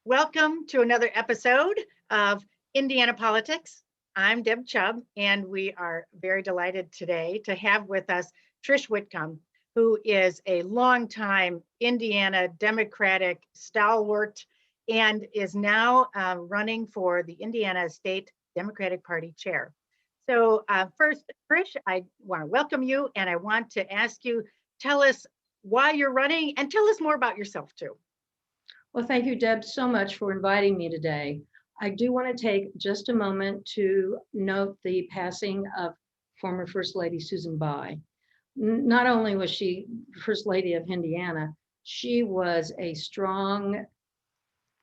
Welcome to another episode of Indiana Politics. I'm Deb Chubb, and we are very delighted today to have with us Trish Whitcomb, who is a longtime Indiana Democratic stalwart and is now running for the Indiana State Democratic Party chair. So first, Trish, I want to welcome you, and I want to ask you, tell us why you're running and tell us more about yourself too. Well, thank you, Deb, so much for inviting me today. I do want to take just a moment to note the passing of former First Lady Susan Bai. Not only was she First Lady of Indiana, she was a strong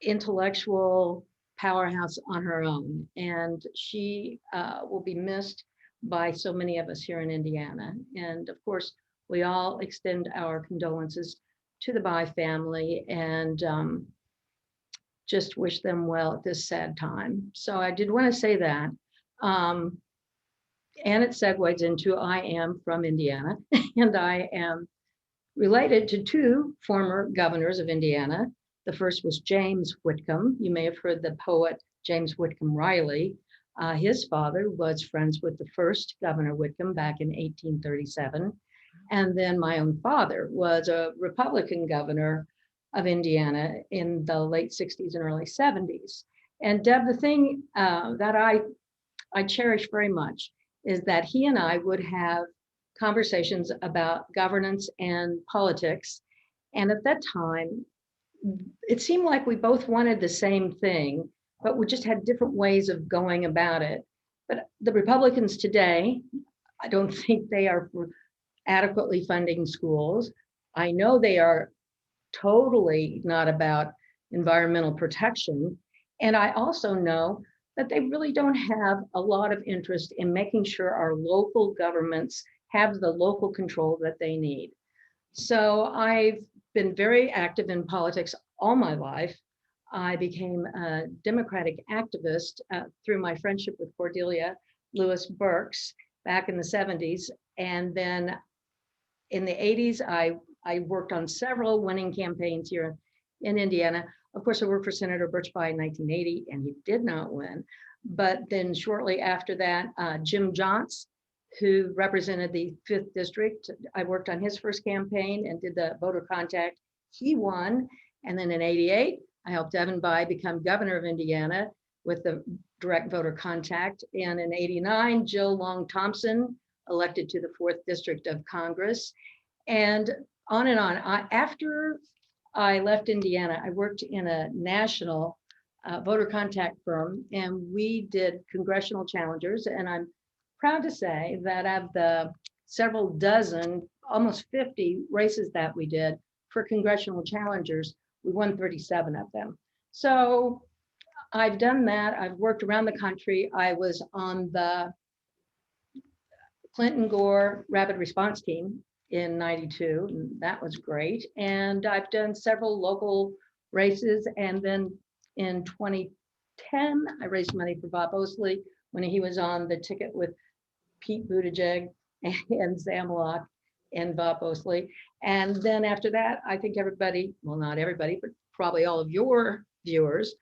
intellectual powerhouse on her own, and she will be missed by so many of us here in Indiana. And of course, we all extend our condolences to the Bai family and just wish them well at this sad time. So I did want to say that. And it segues into I am from Indiana, and I am related to two former governors of Indiana. The first was James Whitcomb. You may have heard the poet James Whitcomb Riley. His father was friends with the first Governor Whitcomb back in 1837. And then my own father was a Republican governor of Indiana in the late 60s and early 70s. And Deb, the thing that I cherish very much is that he and I would have conversations about governance and politics. And at that time, it seemed like we both wanted the same thing, but we just had different ways of going about it. But the Republicans today, I don't think they are adequately funding schools. I know they are totally not about environmental protection. And I also know that they really don't have a lot of interest in making sure our local governments have the local control that they need. So I've been very active in politics all my life. I became a Democratic activist through my friendship with Cordelia Lewis Burks back in the 70s. And then in the 80s, I worked on several winning campaigns here in Indiana. Of course, I worked for Senator Birch Bayh in 1980, and he did not win. But then shortly after that, Jim Johnts, who represented the 5th District, I worked on his first campaign and did the voter contact. He won. And then in 88, I helped Evan Bayh become governor of Indiana with the direct voter contact. And in 89, Jill Long Thompson elected to the 4th District of Congress. And on and on. After I left Indiana, I worked in a national voter contact firm, and we did congressional challengers. And I'm proud to say that of the several dozen, almost 50 races that we did for congressional challengers, we won 37 of them. So I've done that. I've worked around the country. I was on the Clinton Gore Rapid Response Team in 92, and that was great. And I've done several local races. And then in 2010, I raised money for Bob Osley when he was on the ticket with Pete Buttigieg and Sam Locke and Bob Osley. And then after that, I think everybody, well, not everybody, but probably all of your viewers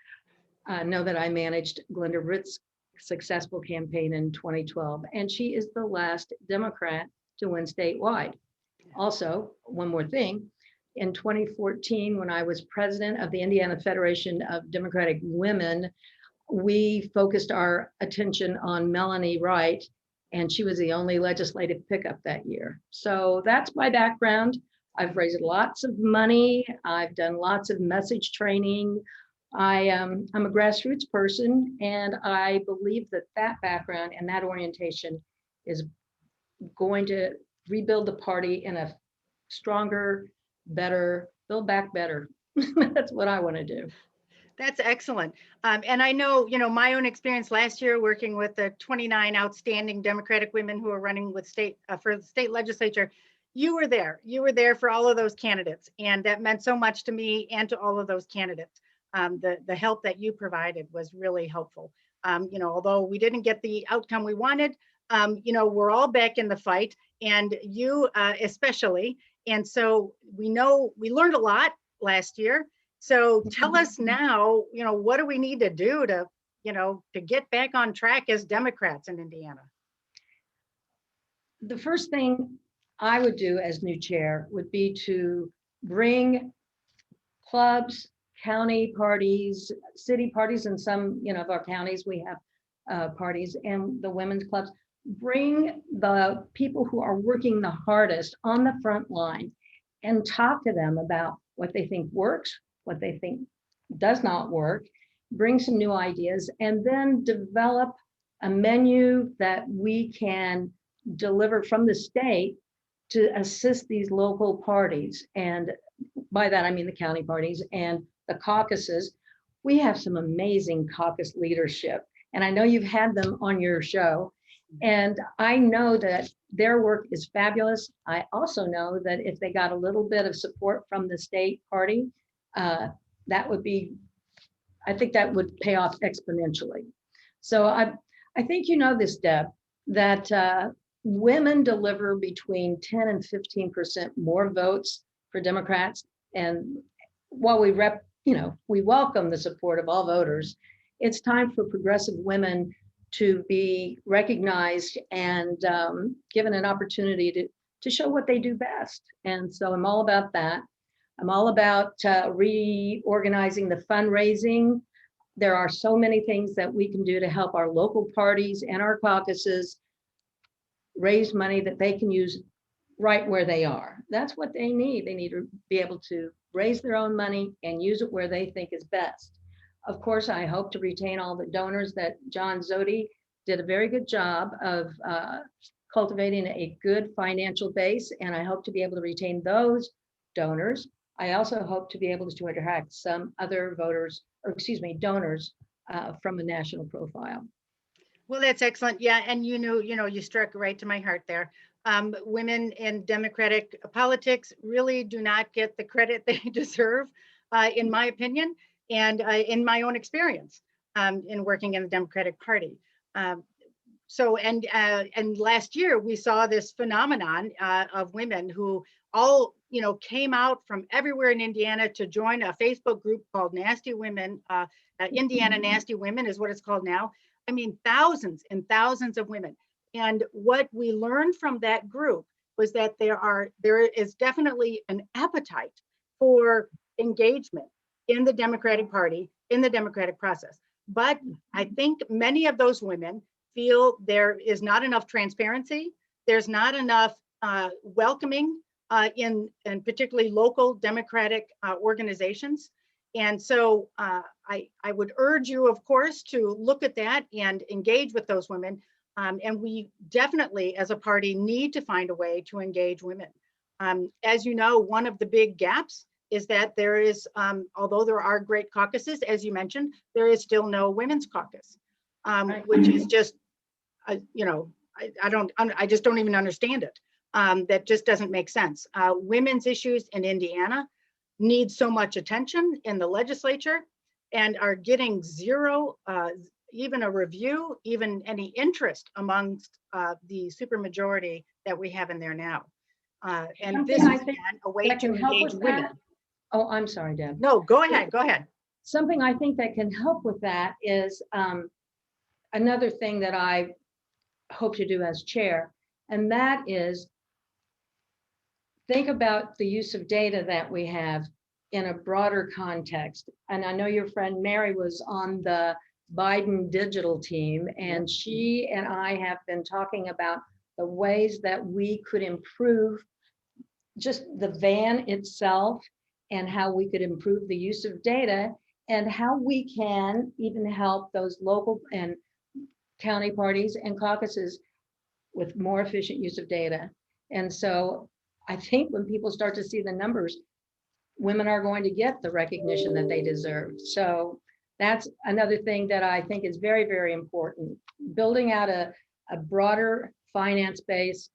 know that I managed Glenda Ritt's successful campaign in 2012. And she is the last Democrat to win statewide. Also, one more thing, in 2014, when I was president of the Indiana Federation of Democratic Women, we focused our attention on Melanie Wright, and she was the only legislative pickup that year. So that's my background. I've raised lots of money. I've done lots of message training. I'm a grassroots person, and I believe that that background and that orientation is going to rebuild the party in a stronger, better, build back better. That's what I want to do. That's excellent. And I know, my own experience last year working with the 29 outstanding Democratic women who are running with for the state legislature. You were there. You were there for all of those candidates. And that meant so much to me and to all of those candidates. The help that you provided was really helpful. Although we didn't get the outcome we wanted, we're all back in the fight, and you especially. And so we know we learned a lot last year. So tell us now, what do we need to do to get back on track as Democrats in Indiana? The first thing I would do as new chair would be to bring clubs, county parties, city parties, and some, of our counties, we have parties, and the women's clubs. Bring the people who are working the hardest on the front line and talk to them about what they think works, what they think does not work, bring some new ideas, and then develop a menu that we can deliver from the state to assist these local parties. And by that, I mean the county parties and the caucuses. We have some amazing caucus leadership, and I know you've had them on your show. And I know that their work is fabulous. I also know that if they got a little bit of support from the state party, that would be, I think that would pay off exponentially. So I think you know this, Deb, that women deliver between 10 and 15% more votes for Democrats. And while we we welcome the support of all voters, it's time for progressive women to be recognized and given an opportunity to show what they do best. And so I'm all about that. I'm all about reorganizing the fundraising. There are so many things that we can do to help our local parties and our caucuses raise money that they can use right where they are. That's what they need. They need to be able to raise their own money and use it where they think is best. Of course, I hope to retain all the donors that John Zodi did a very good job of cultivating a good financial base, and I hope to be able to retain those donors. I also hope to be able to attract some other donors from a national profile. Well, that's excellent. Yeah, and you struck right to my heart there. Women in Democratic politics really do not get the credit they deserve, in my opinion, and in my own experience in working in the Democratic Party. And last year we saw this phenomenon of women who all came out from everywhere in Indiana to join a Facebook group called Nasty Women. Indiana Nasty Women is what it's called now. I mean, thousands and thousands of women. And what we learned from that group was that there is definitely an appetite for engagement in the Democratic Party, in the democratic process. But I think many of those women feel there is not enough transparency. There's not enough welcoming in particularly local democratic organizations. And so I would urge you, of course, to look at that and engage with those women. And we definitely, as a party, need to find a way to engage women. As you know, one of the big gaps is that there is, although there are great caucuses, as you mentioned, there is still no women's caucus, which is just, I just don't even understand it. That just doesn't make sense. Women's issues in Indiana need so much attention in the legislature and are getting zero, even a review, even any interest amongst the supermajority that we have in there now. And this is again a way to engage women. Oh, I'm sorry, Deb. No, go ahead, go ahead. Something I think that can help with that is another thing that I hope to do as chair, and that is think about the use of data that we have in a broader context. And I know your friend Mary was on the Biden digital team, and she and I have been talking about the ways that we could improve just the van itself and how we could improve the use of data and how we can even help those local and county parties and caucuses with more efficient use of data. And so I think when people start to see the numbers, women are going to get the recognition that they deserve. So that's another thing that I think is very, very important. Building out a broader finance base,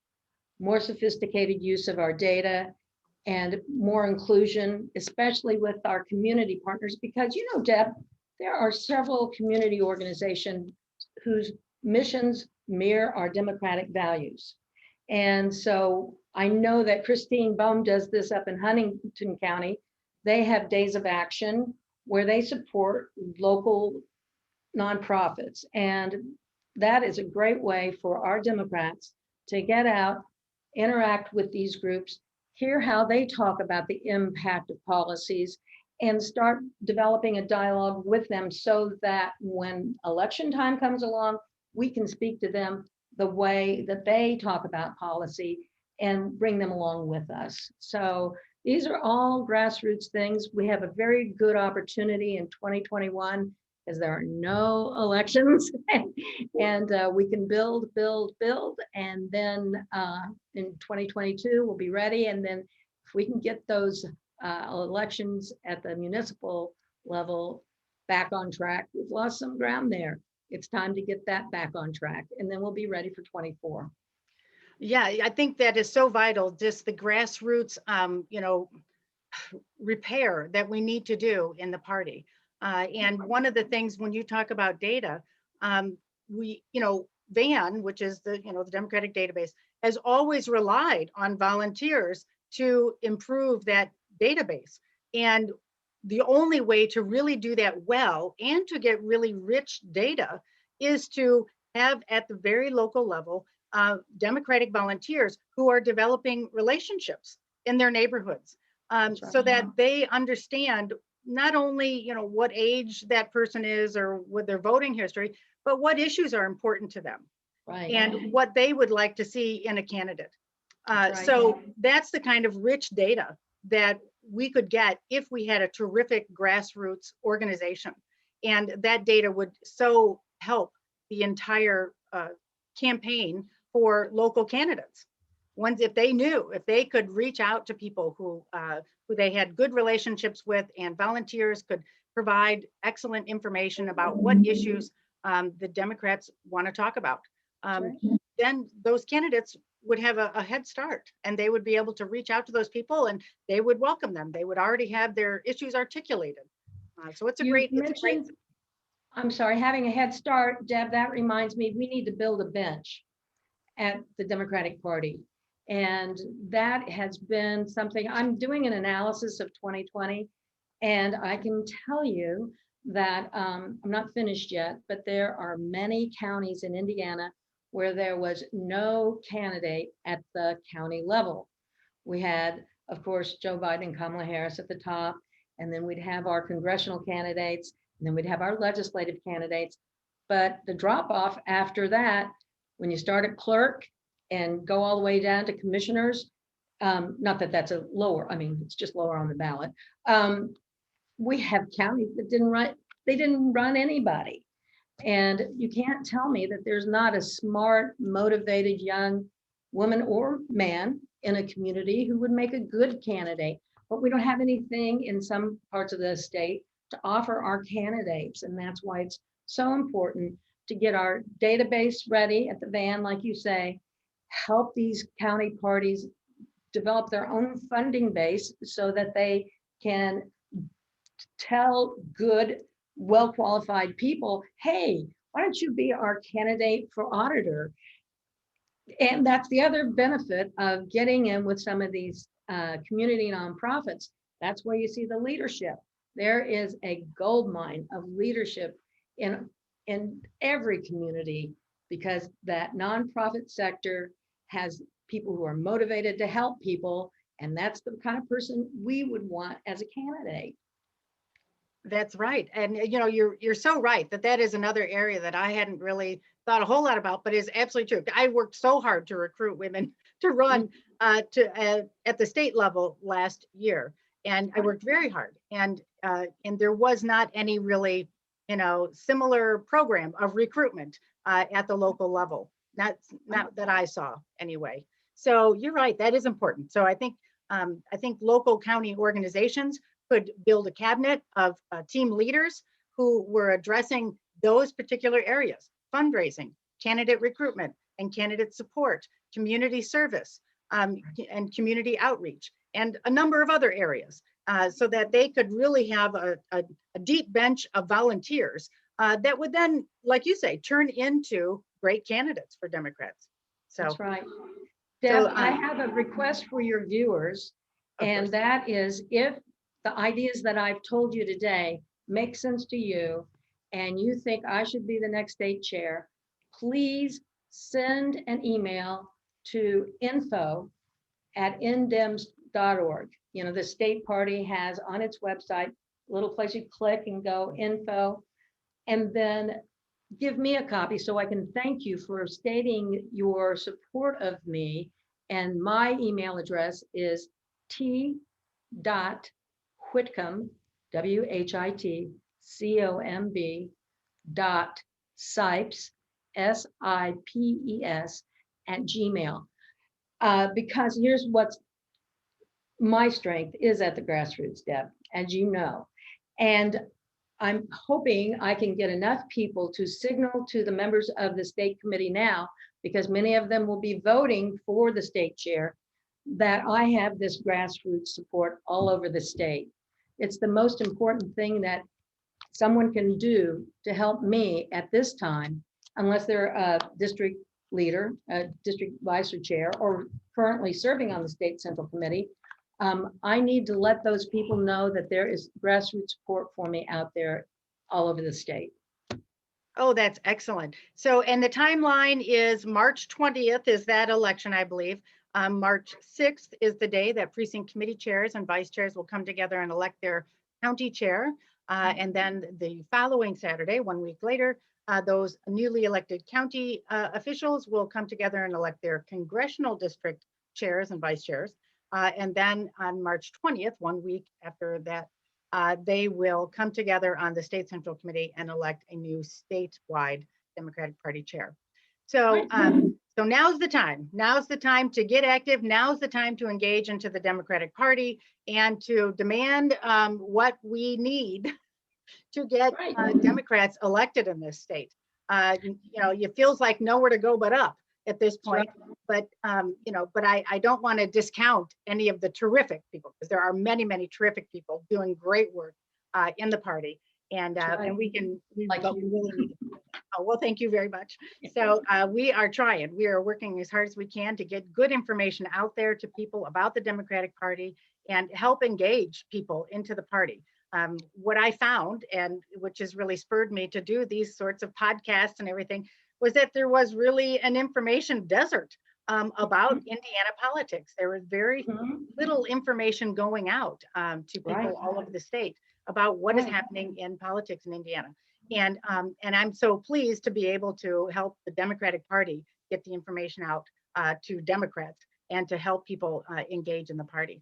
more sophisticated use of our data, and more inclusion, especially with our community partners, because Deb, there are several community organizations whose missions mirror our democratic values. And so I know that Christine Bohm does this up in Huntington County. they have days of action where they support local nonprofits. And that is a great way for our Democrats to get out, interact with these groups, hear how they talk about the impact of policies, and start developing a dialogue with them so that when election time comes along, we can speak to them the way that they talk about policy and bring them along with us. So these are all grassroots things. We have a very good opportunity in 2021 because there are no elections and we can build, and then in 2022 we'll be ready. And then if we can get those elections at the municipal level back on track, we've lost some ground there. It's time to get that back on track, and then we'll be ready for 24. Yeah, I think that is so vital, just the grassroots, repair that we need to do in the party. And one of the things when you talk about data, VAN, which is the Democratic database, has always relied on volunteers to improve that database. And the only way to really do that well and to get really rich data is to have at the very local level Democratic volunteers who are developing relationships in their neighborhoods, so that they understand not only what age that person is or what their voting history, but what issues are important to them, Right. and what they would like to see in a candidate. Right. So that's the kind of rich data that we could get if we had a terrific grassroots organization, and that data would so help the entire campaign for local candidates. Once, if they could reach out to people who they had good relationships with, and volunteers could provide excellent information about what issues the Democrats want to talk about, then those candidates would have a head start, and they would be able to reach out to those people, and they would welcome them. They would already have their issues articulated. So it's a great. I'm sorry, having a head start, Deb, that reminds me, we need to build a bench at the Democratic Party. And that has been something, I'm doing an analysis of 2020, and I can tell you that I'm not finished yet, but there are many counties in Indiana where there was no candidate at the county level. We had, of course, Joe Biden and Kamala Harris at the top, and then we'd have our congressional candidates, and then we'd have our legislative candidates. But the drop off after that, when you start at clerk and go all the way down to commissioners, not that that's a lower, I mean, it's just lower on the ballot. We have counties that didn't run anybody. And you can't tell me that there's not a smart, motivated young woman or man in a community who would make a good candidate. But we don't have anything in some parts of the state to offer our candidates. And that's why it's so important to get our database ready at the VAN, like you say, help these county parties develop their own funding base so that they can tell good, well-qualified people, hey, why don't you be our candidate for auditor? And that's the other benefit of getting in with some of these community nonprofits. That's where you see the leadership. There is a gold mine of leadership in every community, because that nonprofit sector has people who are motivated to help people, and that's the kind of person we would want as a candidate. That's right. And you're so right that is another area that I hadn't really thought a whole lot about, but is absolutely true. I worked so hard to recruit women to run at the state level last year, and I worked very hard, and there was not any really similar program of recruitment at the local level, not that I saw anyway. So you're right, that is important. So I think local county organizations could build a cabinet of team leaders who were addressing those particular areas: fundraising, candidate recruitment and candidate support, community service, and community outreach, and a number of other areas, so that they could really have a deep bench of volunteers that would then, like you say, turn into great candidates for Democrats. So that's right. Deb, I have a request for your viewers, and that is, if the ideas that I've told you today make sense to you, and you think I should be the next state chair, please send an email to info@indems.org. You know, the state party has on its website a little place you click and go info, and then give me a copy so I can thank you for stating your support of me. And my email address is t.whitcomb, WHITCOMB .sipes, SIPES @gmail. Because here's what's my strength is at the grassroots, Deb, as you know. And I'm hoping I can get enough people to signal to the members of the state committee now, because many of them will be voting for the state chair, that I have this grassroots support all over the state. It's the most important thing that someone can do to help me at this time, unless they're a district leader, a district vice chair, or currently serving on the state central committee. I need to let those people know that there is grassroots support for me out there all over the state. Oh, that's excellent. So, and the timeline is March 20th is that election, I believe. March 6th is the day that precinct committee chairs and vice chairs will come together and elect their county chair. And then the following Saturday, 1 week later, those newly elected county officials will come together and elect their congressional district chairs and vice chairs. And then on March 20th, 1 week after that, they will come together on the state central committee and elect a new statewide Democratic Party chair. So, so now's the time. Now's the time to get active. Now's the time to engage into the Democratic Party and to demand what we need to get Democrats elected in this state. You know, it feels like nowhere to go but up at this point. But you know, but I don't want to discount any of the terrific people, because there are many, many terrific people doing great work in the party, and we really need it. Oh, well, thank you very much. So we are trying. We are working as hard as we can to get good information out there to people about the Democratic Party and help engage people into the party. What I found, and which has really spurred me to do these sorts of podcasts and everything, was that there was really an information desert about Indiana politics. There was very little information going out to people all over the state about what is happening in politics in Indiana. And I'm so pleased to be able to help the Democratic Party get the information out to Democrats and to help people engage in the party.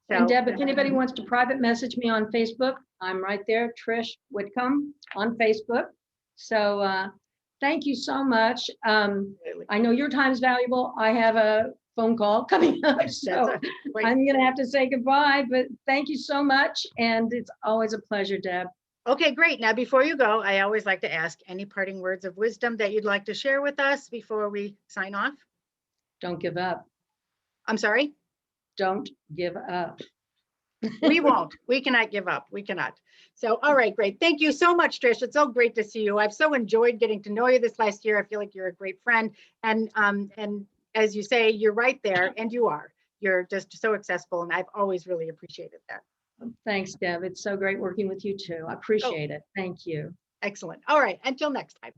So, and Deb, if anybody wants to private message me on Facebook, I'm right there, Trish Whitcomb on Facebook. So thank you so much. I know your time is valuable. I have a phone call coming up, so I'm going to have to say goodbye, but thank you so much. And it's always a pleasure, Deb. Okay, great. Now, before you go, I always like to ask any parting words of wisdom that you'd like to share with us before we sign off. Don't give up. I'm sorry? Don't give up. We won't. We cannot give up. We cannot. So, all right, great. Thank you so much, Trish. It's so great to see you. I've so enjoyed getting to know you this last year. I feel like you're a great friend. And as you say, you're right there, and you are. You're just so accessible, and I've always really appreciated that. Thanks, Deb. It's so great working with you too. I appreciate it. Thank you. Excellent. All right. Until next time.